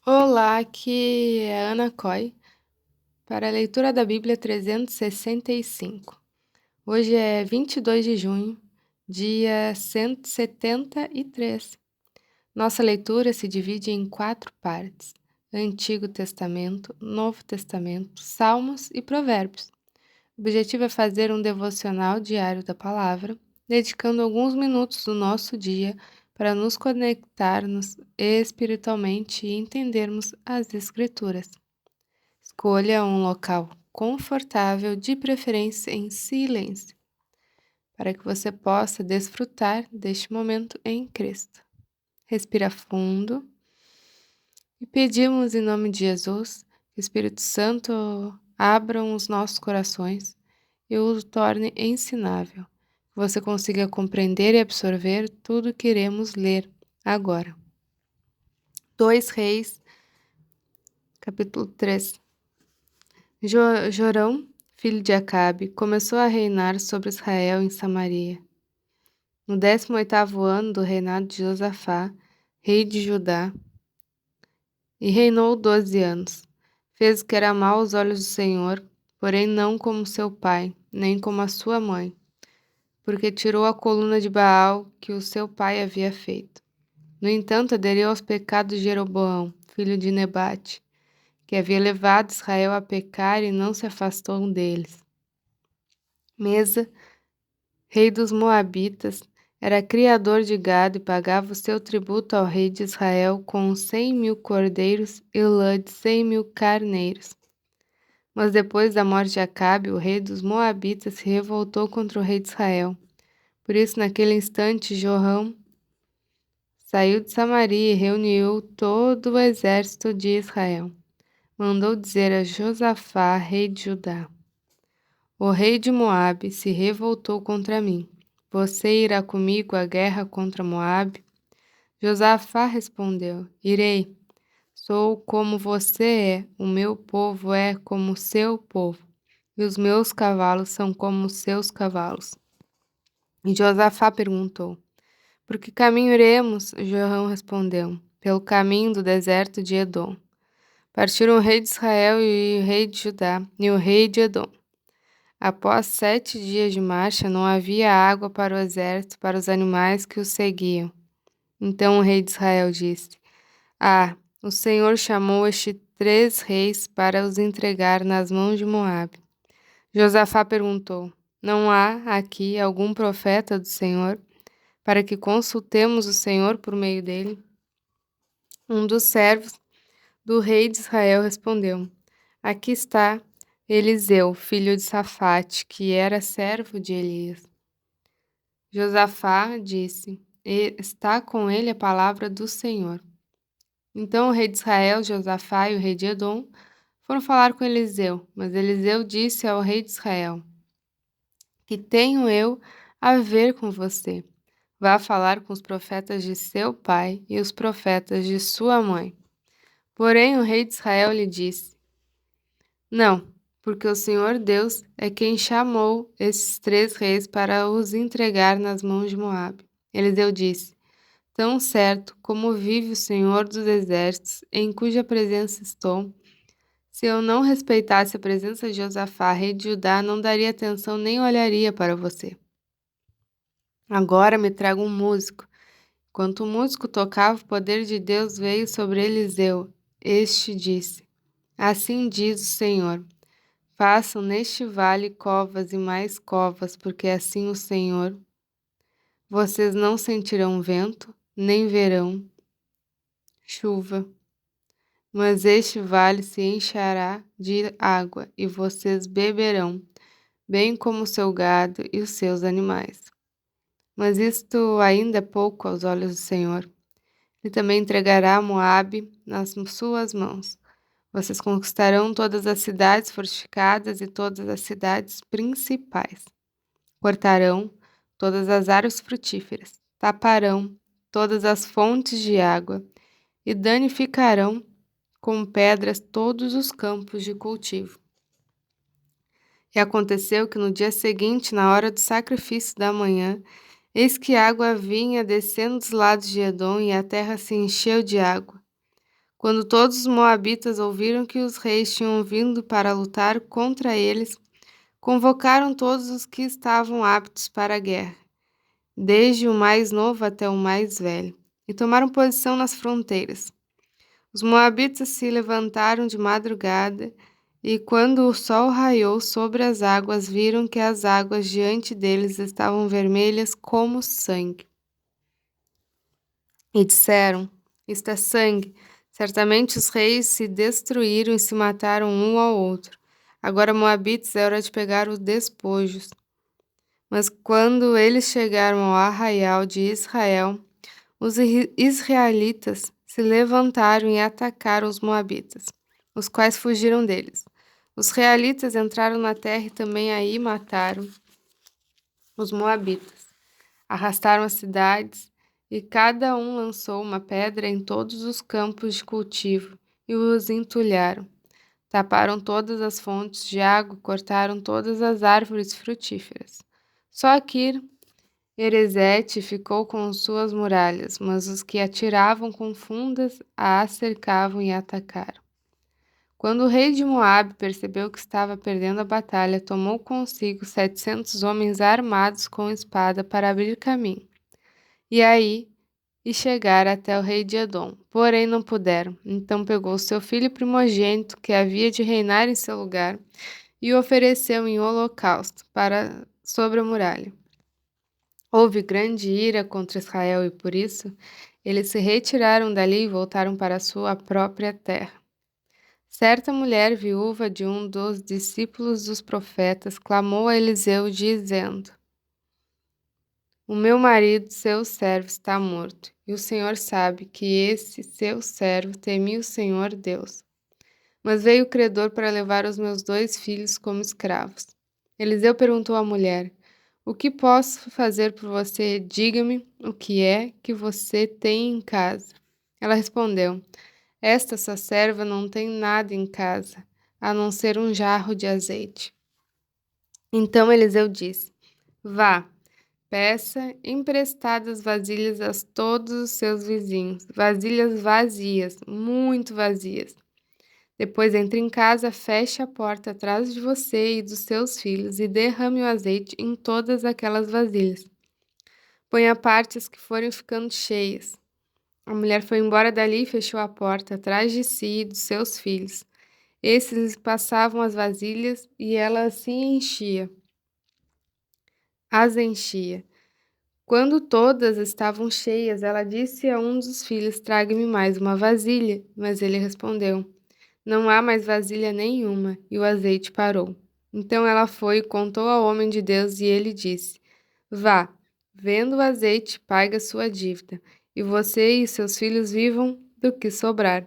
Olá, aqui é Ana Coy para a leitura da Bíblia 365. Hoje é 22 de junho, dia 173. Nossa leitura se divide em 4 partes: Antigo Testamento, Novo Testamento, Salmos e Provérbios. O objetivo é fazer um devocional diário da palavra, dedicando alguns minutos do nosso dia para nos conectarmos espiritualmente e entendermos as Escrituras. Escolha um local confortável, de preferência em silêncio, para que você possa desfrutar deste momento em Cristo. Respira fundo e pedimos em nome de Jesus que o Espírito Santo abra os nossos corações e o torne ensinável, que você consiga compreender e absorver tudo que iremos ler agora. 2 Reis, capítulo 3. Jorão, filho de Acabe, começou a reinar sobre Israel em Samaria. No 18º ano do reinado de Josafá, rei de Judá, e reinou 12 anos. Fez o que era mal aos olhos do Senhor, porém não como seu pai, nem como a sua mãe, porque tirou a coluna de Baal que o seu pai havia feito. No entanto, aderiu aos pecados de Jeroboão, filho de Nebate, que havia levado Israel a pecar e não se afastou deles. Mesa, rei dos Moabitas, era criador de gado e pagava o seu tributo ao rei de Israel com 100.000 cordeiros e lã de 100.000 carneiros. Mas depois da morte de Acabe, o rei dos Moabitas se revoltou contra o rei de Israel. Por isso, naquele instante, Jorão saiu de Samaria e reuniu todo o exército de Israel. Mandou dizer a Josafá, rei de Judá: O rei de Moabe se revoltou contra mim. Você irá comigo à guerra contra Moabe? Josafá respondeu: Irei. Sou como você é, o meu povo é como o seu povo, e os meus cavalos são como os seus cavalos. E Josafá perguntou: Por que caminho iremos? Jorão respondeu: Pelo caminho do deserto de Edom. Partiram o rei de Israel e o rei de Judá e o rei de Edom. Após 7 dias de marcha, não havia água para o exército, para os animais que os seguiam. Então o rei de Israel disse: o Senhor chamou estes 3 reis para os entregar nas mãos de Moabe. Josafá perguntou: Não há aqui algum profeta do Senhor, para que consultemos o Senhor por meio dele? Um dos servos do rei de Israel respondeu: Aqui está Eliseu, filho de Safate, que era servo de Elias. Josafá disse: Está com ele a palavra do Senhor. Então o rei de Israel, Josafá e o rei de Edom foram falar com Eliseu, mas Eliseu disse ao rei de Israel: Que tenho eu a ver com você? Vá falar com os profetas de seu pai e os profetas de sua mãe. Porém o rei de Israel lhe disse: Não, porque o Senhor Deus é quem chamou esses 3 reis para os entregar nas mãos de Moabe. Eliseu disse: Tão certo como vive o Senhor dos Exércitos, em cuja presença estou, se eu não respeitasse a presença de Josafá, rei de Judá, não daria atenção nem olharia para você. Agora me traga um músico. Enquanto o músico tocava, o poder de Deus veio sobre Eliseu. Este disse: Assim diz o Senhor: Façam neste vale covas e mais covas, porque assim o Senhor. Vocês não sentirão vento, nem verão chuva, mas este vale se encherá de água, e vocês beberão, bem como o seu gado e os seus animais. Mas isto ainda é pouco aos olhos do Senhor. Ele também entregará Moabe nas suas mãos. Vocês conquistarão todas as cidades fortificadas e todas as cidades principais. Cortarão todas as árvores frutíferas, taparão todas as fontes de água e danificarão com pedras todos os campos de cultivo. E aconteceu que no dia seguinte, na hora do sacrifício da manhã, eis que a água vinha descendo dos lados de Edom e a terra se encheu de água. Quando todos os moabitas ouviram que os reis tinham vindo para lutar contra eles, convocaram todos os que estavam aptos para a guerra, desde o mais novo até o mais velho, e tomaram posição nas fronteiras. Os moabitas se levantaram de madrugada, e quando o sol raiou sobre as águas, viram que as águas diante deles estavam vermelhas como sangue. E disseram: Isto é sangue. Certamente os reis se destruíram e se mataram um ao outro. Agora, Moabitas, é hora de pegar os despojos. Mas quando eles chegaram ao arraial de Israel, os israelitas se levantaram e atacaram os moabitas, os quais fugiram deles. Os realitas entraram na terra e também aí mataram os moabitas. Arrastaram as cidades e cada um lançou uma pedra em todos os campos de cultivo e os entulharam. Taparam todas as fontes de água, cortaram todas as árvores frutíferas. Só Kir Erezete ficou com suas muralhas, mas os que atiravam com fundas a cercavam e atacaram. Quando o rei de Moabe percebeu que estava perdendo a batalha, tomou consigo 700 homens armados com espada para abrir caminho. E chegar até o rei de Edom. Porém não puderam. Então pegou seu filho primogênito, que havia de reinar em seu lugar, e o ofereceu em holocausto sobre a muralha. Houve grande ira contra Israel e por isso eles se retiraram dali e voltaram para sua própria terra. Certa mulher viúva de um dos discípulos dos profetas clamou a Eliseu dizendo: O meu marido, seu servo, está morto, e o Senhor sabe que esse seu servo temia o Senhor Deus. Mas veio o credor para levar os meus 2 filhos como escravos. Eliseu perguntou à mulher: O que posso fazer por você? Diga-me o que é que você tem em casa. Ela respondeu: Esta sua serva não tem nada em casa, a não ser um jarro de azeite. Então Eliseu disse: Vá, peça emprestadas vasilhas a todos os seus vizinhos, vasilhas vazias, muito vazias. Depois entre em casa, feche a porta atrás de você e dos seus filhos e derrame o azeite em todas aquelas vasilhas. Ponha partes que forem ficando cheias. A mulher foi embora dali e fechou a porta atrás de si e dos seus filhos. Esses passavam as vasilhas e ela as enchia. Quando todas estavam cheias, ela disse a um dos filhos: Traga-me mais uma vasilha. Mas ele respondeu: Não há mais vasilha nenhuma, e o azeite parou. Então ela foi e contou ao homem de Deus, e ele disse: Vá, venda o azeite, pague a sua dívida, e você e seus filhos vivam do que sobrar.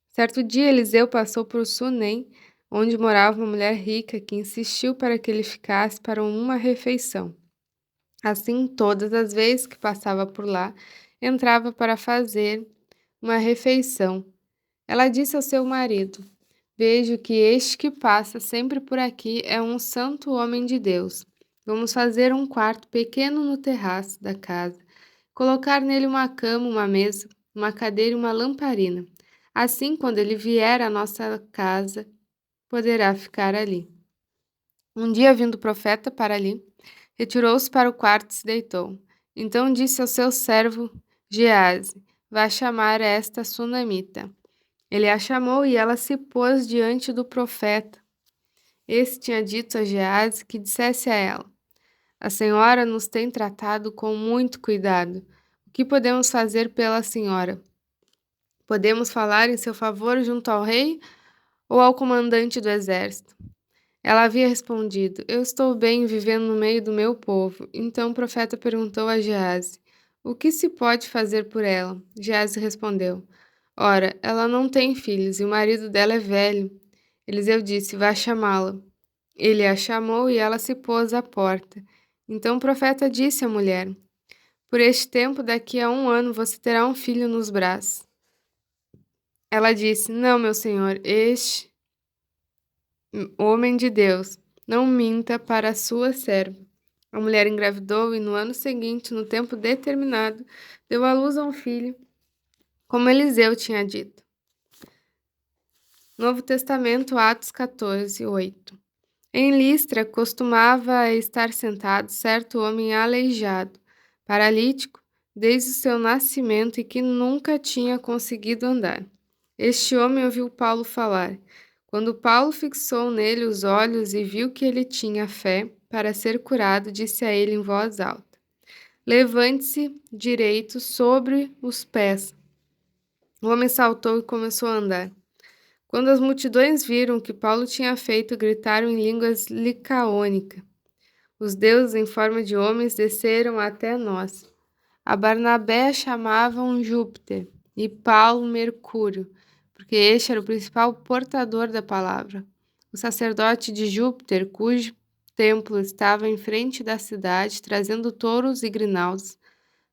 Certo dia Eliseu passou por Sunem, onde morava uma mulher rica que insistiu para que ele ficasse para uma refeição. Assim, todas as vezes que passava por lá, entrava para fazer uma refeição. Ela disse ao seu marido: Vejo que este que passa sempre por aqui é um santo homem de Deus. Vamos fazer um quarto pequeno no terraço da casa, colocar nele uma cama, uma mesa, uma cadeira e uma lamparina. Assim, quando ele vier à nossa casa, poderá ficar ali. Um dia, vindo o profeta para ali, retirou-se para o quarto e se deitou. Então disse ao seu servo Geazi: Vá chamar esta sunamita. Ele a chamou e ela se pôs diante do profeta. Este tinha dito a Geazi que dissesse a ela: A senhora nos tem tratado com muito cuidado. O que podemos fazer pela senhora? Podemos falar em seu favor junto ao rei ou ao comandante do exército? Ela havia respondido: Eu estou bem vivendo no meio do meu povo. Então o profeta perguntou a Geazi: O que se pode fazer por ela? Geazi respondeu: Ora, ela não tem filhos e o marido dela é velho. Eliseu disse: Vá chamá-la. Ele a chamou e ela se pôs à porta. Então o profeta disse à mulher: Por este tempo, daqui a 1 ano, você terá um filho nos braços. Ela disse: Não, meu senhor, este homem de Deus, não minta para a sua serva. A mulher engravidou e no ano seguinte, no tempo determinado, deu à luz a um filho, como Eliseu tinha dito. Novo Testamento, Atos 14, 8. Em Listra costumava estar sentado certo homem aleijado, paralítico, desde o seu nascimento e que nunca tinha conseguido andar. Este homem ouviu Paulo falar. Quando Paulo fixou nele os olhos e viu que ele tinha fé para ser curado, disse a ele em voz alta: Levante-se direito sobre os pés. O homem saltou e começou a andar. Quando as multidões viram o que Paulo tinha feito, gritaram em línguas licaônicas. Os deuses em forma de homens desceram até nós. A Barnabé chamavam Júpiter e Paulo Mercúrio, porque este era o principal portador da palavra. O sacerdote de Júpiter, cujo templo estava em frente da cidade, trazendo touros e grinaldas,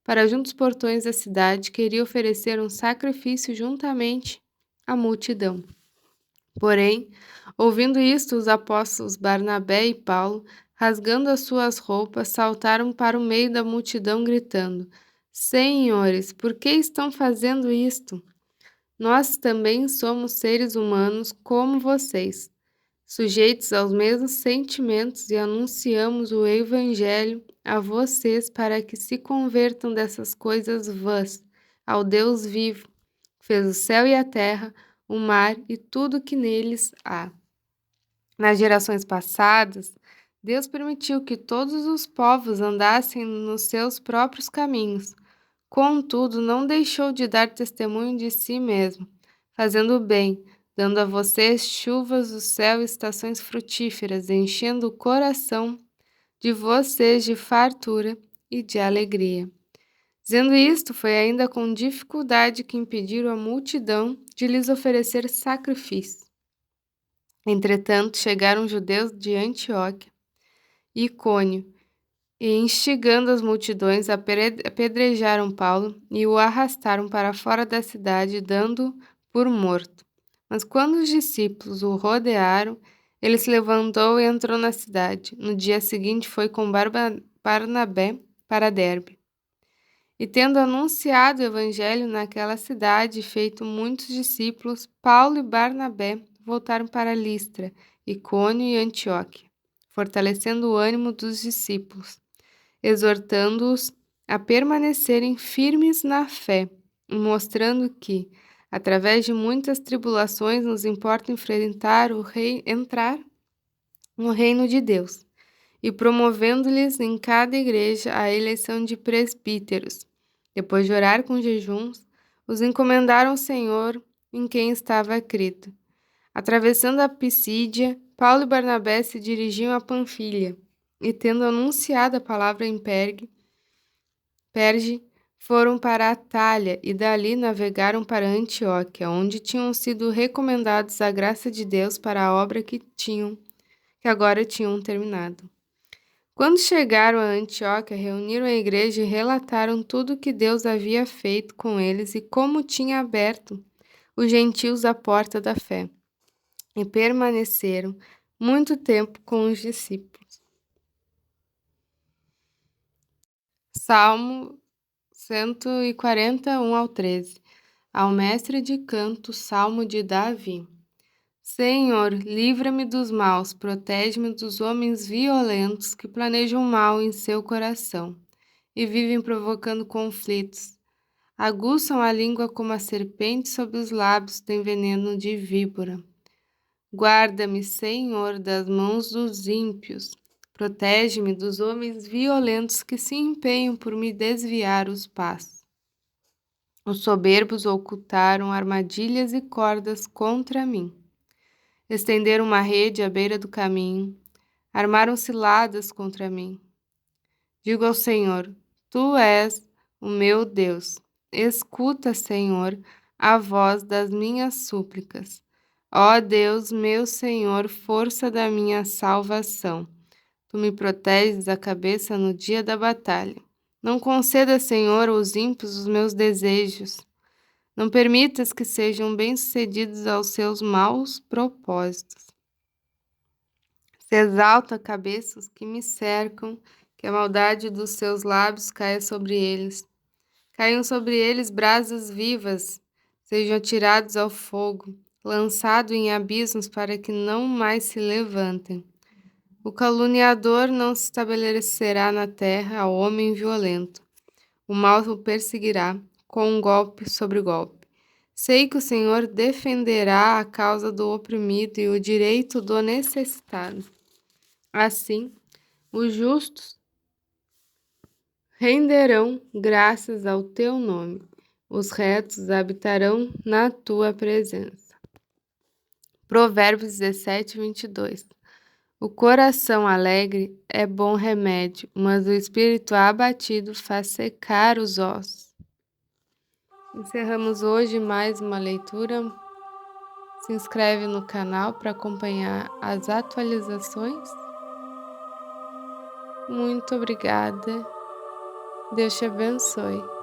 para junto dos portões da cidade, queria oferecer um sacrifício juntamente à multidão. Porém, ouvindo isto, os apóstolos Barnabé e Paulo, rasgando as suas roupas, saltaram para o meio da multidão, gritando: Senhores, por que estão fazendo isto? Nós também somos seres humanos como vocês, sujeitos aos mesmos sentimentos, e anunciamos o Evangelho a vocês para que se convertam dessas coisas vãs ao Deus vivo, que fez o céu e a terra, o mar e tudo que neles há. Nas gerações passadas, Deus permitiu que todos os povos andassem nos seus próprios caminhos. Contudo, não deixou de dar testemunho de si mesmo, fazendo o bem, dando a vocês chuvas do céu e estações frutíferas, enchendo o coração de vocês de fartura e de alegria. Dizendo isto, foi ainda com dificuldade que impediram a multidão de lhes oferecer sacrifício. Entretanto, chegaram judeus de Antioquia e Icônio, e, instigando as multidões, apedrejaram Paulo e o arrastaram para fora da cidade, dando-o por morto. Mas quando os discípulos o rodearam, ele se levantou e entrou na cidade. No dia seguinte foi com Barnabé para Derbe. E tendo anunciado o evangelho naquela cidade e feito muitos discípulos, Paulo e Barnabé voltaram para Listra, Icônio e Antioquia, fortalecendo o ânimo dos discípulos, exortando-os a permanecerem firmes na fé, e mostrando que, através de muitas tribulações, nos importa entrar no reino de Deus, e promovendo-lhes em cada igreja a eleição de presbíteros. Depois de orar com jejuns, os encomendaram ao Senhor, em quem estava crido. Atravessando a Pisídia, Paulo e Barnabé se dirigiam a Panfilha, e tendo anunciado a palavra em Perge, foram para Atália e dali navegaram para Antioquia, onde tinham sido recomendados à graça de Deus para a obra que agora tinham terminado. Quando chegaram a Antioquia, reuniram a igreja e relataram tudo o que Deus havia feito com eles e como tinha aberto os gentios à porta da fé. E permaneceram muito tempo com os discípulos. Salmo 141 ao 13. Ao mestre de canto, Salmo de Davi. Senhor, livra-me dos maus, protege-me dos homens violentos que planejam mal em seu coração e vivem provocando conflitos. Aguçam a língua como a serpente, sob os lábios tem veneno de víbora. Guarda-me, Senhor, das mãos dos ímpios. Protege-me dos homens violentos que se empenham por me desviar os passos. Os soberbos ocultaram armadilhas e cordas contra mim. Estenderam uma rede à beira do caminho, armaram ciladas contra mim. Digo ao Senhor: Tu és o meu Deus. Escuta, Senhor, a voz das minhas súplicas. Ó Deus, meu Senhor, força da minha salvação. Tu me proteges a cabeça no dia da batalha. Não conceda, Senhor, aos ímpios os meus desejos. Não permitas que sejam bem-sucedidos aos seus maus propósitos. Se exalta a cabeça os que me cercam, que a maldade dos seus lábios caia sobre eles. Caiam sobre eles brasas vivas, sejam atirados ao fogo. lançado em abismos para que não mais se levantem. O caluniador não se estabelecerá na terra ao homem violento. O mal o perseguirá, com um golpe sobre golpe. Sei que o Senhor defenderá a causa do oprimido e o direito do necessitado. Assim, os justos renderão graças ao teu nome. Os retos habitarão na tua presença. Provérbios 17, 22. O coração alegre é bom remédio, mas o espírito abatido faz secar os ossos. Encerramos hoje mais uma leitura. Se inscreve no canal para acompanhar as atualizações. Muito obrigada. Deus te abençoe.